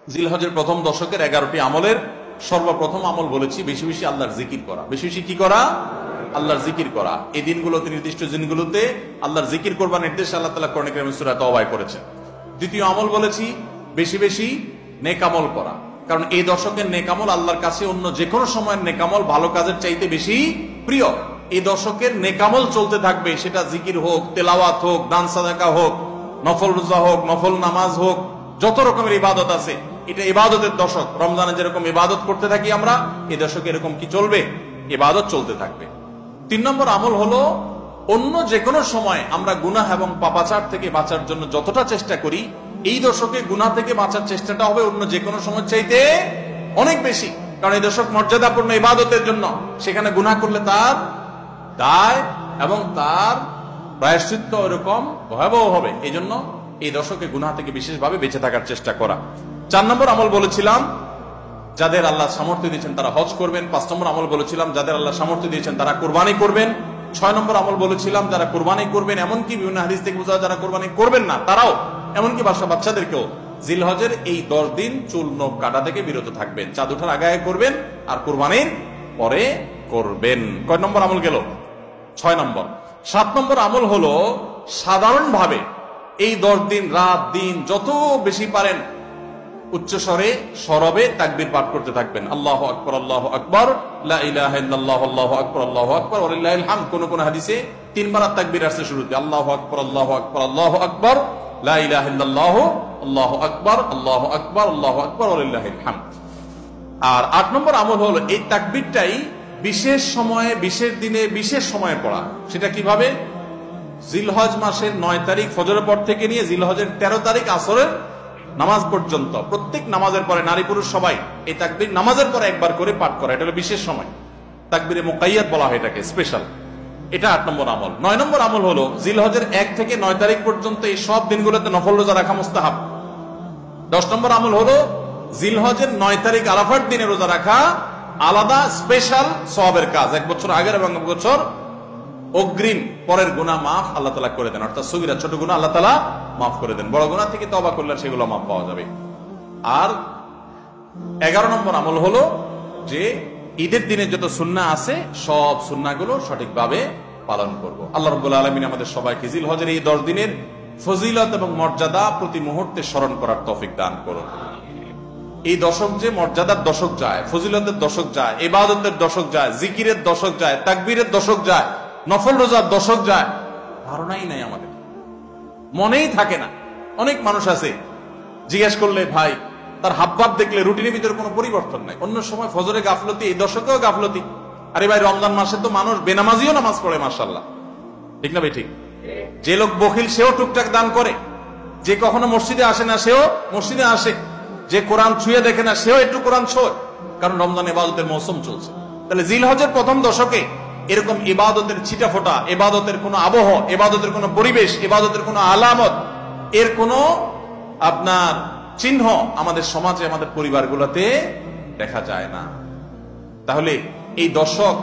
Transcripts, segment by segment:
জিলহজের প্রথম দশকের 11টি আমলের সর্বপ্রথম আমল বলেছি বেশি বেশি আল্লাহর জিকির করা। বেশি বেশি কি করা? আল্লাহর জিকির করা। এই দিনগুলোতে, নির্দিষ্ট দিনগুলোতে আল্লাহর জিকির করবার নির্দেশ আল্লাহ তাআলা কোরআনে কারীমে সূরা তাওবায় করেছেন। দ্বিতীয় আমল বলেছি বেশি বেশি নেক আমল করা, কারণ এই দশকের নেক আমল আল্লাহর কাছে অন্য যে কোনো সময়ের নেক আমল ভালো কাজের চাইতে বেশি প্রিয়। এই দশকের নেক আমল চলতে থাকবে, সেটা জিকির হোক, তেলাওয়াত হোক, দান সাদাকা হোক, নফল রোজা হোক, নফল নামাজ হোক, যত রকমের ইবাদত আছে। এটা ইবাদতের দশক। রমজানে যেরকম ইবাদত করতে থাকি আমরা, এই দশকে এরকম কি চলবে? ইবাদত চলতে থাকবে। 3 নম্বর আমল হলো অন্য যে কোনো সময় আমরা গুনাহ এবং পাপাচার থেকে বাঁচার জন্য যতটা চেষ্টা করি, এই দশকে গুনাহ থেকে বাঁচার চেষ্টাটা হবে অন্য যে কোনো সময় চাইতে অনেক বেশি। কারণ এই দশক মর্যাদাপূর্ণ ইবাদতের জন্য, সেখানে গুনাহ করলে তার দায় এবং তার প্রায়শ্চিত্ত এরকম ভয়াবহ হবে। এই জন্য এই দশকে গুনাহ থেকে বিশেষভাবে বেঁচে থাকার চেষ্টা করা। 4 নম্বর আমল বলেছিলাম যাদের আল্লাহ সামর্থ্য দিয়েছেন তারা হজ করবেন। 5 নম্বর আমল বলেছিলাম যাদের আল্লাহ সামর্থ্য দিয়েছেন তারা কুরবানি করবেন। 6 নম্বর আমল বলেছিলাম যারা কুরবানি করবেন, এমনকি বিভিন্ন হাদিস থেকে বোঝা যারা কুরবানি করবেন না তারাও, এমনকি বাচ্চাদেরকেও জিলহজের এই 10 দিন চুল নখ কাটা থেকে বিরত থাকবেন। চাঁদ ওঠার আগে করবেন আর কুরবানির পরে করবেন। কয় নম্বর আমল গেল? 6 নম্বর। 7 নম্বর আমল হলো সাধারণভাবে এই 10 দিন রাত দিন যত বেশি পারেন উচ্চস্বরে সরবে তাকবীর পাঠ করতে থাকবেন। আল্লাহু আকবার, আল্লাহু আকবার, লা ইলাহা ইল্লাল্লাহ, আল্লাহু আকবার, আল্লাহু আকবার, ওয়া লিল্লাহিল হামদ। কোন হাদিসে 3 বার তাকবীর আসছে শুরুতে, আল্লাহু আকবার, আল্লাহু আকবার, আল্লাহু আকবার, লা ইলাহা ইল্লাল্লাহ, আল্লাহু আকবার, আল্লাহু আকবার, আল্লাহু আকবার, ওয়া লিল্লাহিল হামদ। আর 8 নম্বর আমল হলো এই তাকবীরটাই বিশেষ সময়ে, বিশেষ দিনে, বিশেষ সময়ে পড়া। সেটা কিভাবে? জিলহজ মাসের 9 তারিখ ফজরের পর থেকে নিয়ে জিলহজের 13 তারিখ আসরের নামাজ পর্যন্ত প্রত্যেক নামাজের পরে নারী পুরুষ সবাই এই তাকবীর নামাজের পরে একবার করে পাঠ করা। এটা হলো বিশেষ সময়, তাকবীরে মুকাইয়াদ বলা হয় এটাকে, স্পেশাল। এটা 8 নম্বর আমল। 9 নম্বর আমল হলো জিলহজের 1 থেকে 9 তারিখ পর্যন্ত এই সব দিনগুলোতে নফল রোজা রাখা মুস্তাহাব। 10 নম্বর আমল হলো জিলহজের 9 তারিখ আরাফার দিনে রোজা রাখা আলাদা স্পেশাল সওয়াবের কাজ। 1 বছর আগের এবং 1 বছর অগ্রিম পরের গুনাহ মাফ আল্লাহ তাআলা করে দেন। অর্থাৎ সগীরা ছোট গুনাহ আল্লাহ তাআলা মাফ করে দেন, বড় গুনাহ থেকে তওবা করলে সেগুলো মাফ পাওয়া যাবে। আর 11 নম্বর আমল হলো যে ঈদের দিনে যত সুন্নাহ আছে সব সুন্নাহগুলো সঠিকভাবে পালন করব। আল্লাহ রাব্বুল আলামিন আমাদের সবাইকে জিলহজের এই 10 দিনের ফজিলত এবং মর্যাদা প্রতি মুহূর্তে স্মরণ করার তৌফিক দান করুন। এই দশক যে মর্যাদার দশক যায়, ফজিলতের দশক যায়, ইবাদতের দশক যায়, জিকিরের দশক যায়, তাকবীরের দশক যায়, নফল রোজার দশক যায়, ধারণাই নাই আমাদের, মনেই থাকে না। অনেক মানুষ আছে জিজ্ঞেস করলে ভাই তার হাবভাব দেখলে রুটিনের ভিতরে কোনো পরিবর্তন নাই। অন্য সময় ফজরে গাফলতি, এই দশকেও গাফলতি। আরে ভাই রমজান মাসে তো মানুষ বেনামাজিও নামাজ পড়ে, মাশাআল্লাহ, ঠিক না ভাই? ঠিক। যে লোক বখিল সেও টুকটাক দান করে, যে কখনো মসজিদে আসে না সেও মসজিদে আসে, যে কোরআন ছুঁয়ে দেখে না সেও একটু কোরআন ছোঁয়, কারণ রমজান ইবাদতের মৌসুম চলছে। তাহলে জিলহজের প্রথম দশকে এরকম ইবাদতের ছিটাফোঁটা, ইবাদতের কোনো আবহ, ইবাদতের কোনো পরিবেশ, ইবাদতের কোনো আলামত, এর কোনো আপনার চিহ্ন আমাদের সমাজে, আমাদের পরিবারগুলোতে দেখা যায় না। তাহলে এই দশক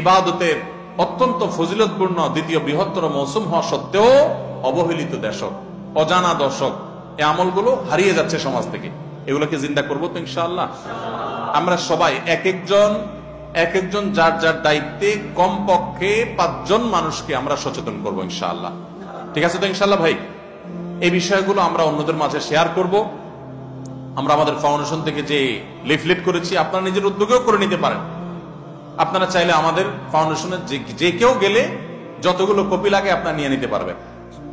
ইবাদতের অত্যন্ত ফজিলতপূর্ণ দ্বিতীয় বৃহত্তর মৌসুম হওয়া সত্ত্বেও অবহেলিত দশক, অজানা দশক। এই আমলগুলো হারিয়ে যাচ্ছে সমাজ থেকে। এগুলোকে জিন্দা করবো তো ইনশাআল্লাহ। আমরা সবাই এক একজন যার যার দায়িত্বে কমপক্ষে 5 জন মানুষকে আমরা সচেতন করবো ইনশাআল্লাহ। ঠিক আছে তো ইনশাআল্লাহ ভাই? এই বিষয়গুলো আমরা অন্যদের মাঝে শেয়ার করব। আমরা আমাদের ফাউন্ডেশন থেকে যে লিফলেট করেছি আপনারা নিজের উদ্যোগেও করে নিতে পারেন। আপনারা চাইলে আমাদের ফাউন্ডেশনের যে কেউ গেলে যতগুলো কপি লাগে আপনারা নিয়ে নিতে পারবেন।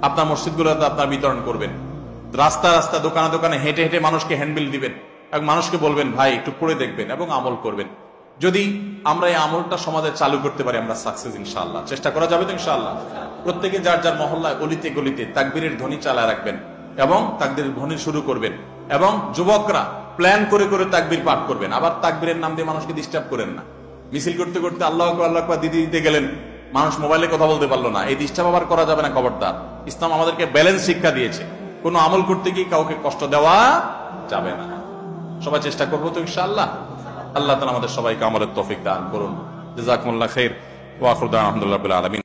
আপনার মসজিদগুলোতে আপনারা বিতরণ করবেন, রাস্তা রাস্তা দোকানে দোকানে হেঁটে হেঁটে মানুষকে হ্যান্ডবিল দিবেন এবং মানুষকে বলবেন ভাই একটু পড়ে দেখবেন এবং আমল করবেন। যদি আমরা এই আমলটা সমাজে চালু করতে পারি আমরা সাকসেস ইনশাআল্লাহ। চেষ্টা করা যাবে তো ইনশাআল্লাহ। প্রত্যেকে যার যার মহল্লায় অলিতে গলিতে তাকবীরের ধ্বনি চালায় রাখবেন এবং তাকবীরের ধ্বনি শুরু করবেন, এবং যুবকরা প্ল্যান করে করে তাকবীর পাঠ করবেন। আবার তাকবীরের নাম দিয়ে মানুষকে ডিস্টার্ব করেন না। মিছিল করতে করতে আল্লাহু আকবার, আল্লাহু আকবার দিতে গেলেন, মানুষ মোবাইলে কথা বলতে পারলো না, এই ডিস্টার্ব আবার করা যাবে না, খবরদার। ইসলাম আমাদেরকে ব্যালেন্স শিক্ষা দিয়েছে, কোনো আমল করতে গিয়ে কাউকে কষ্ট দেওয়া যাবে না। সবাই চেষ্টা করবো তো ইনশাআল্লাহ। আল্লাহ তাআলা আমাদের সবাইকে আমলের তৌফিক দান করুন। জাযাকুমুল্লাহ খাইর ওয়া আখিরু দাওয়ানা আলহামদুলিল্লাহি রাব্বিল আলামিন।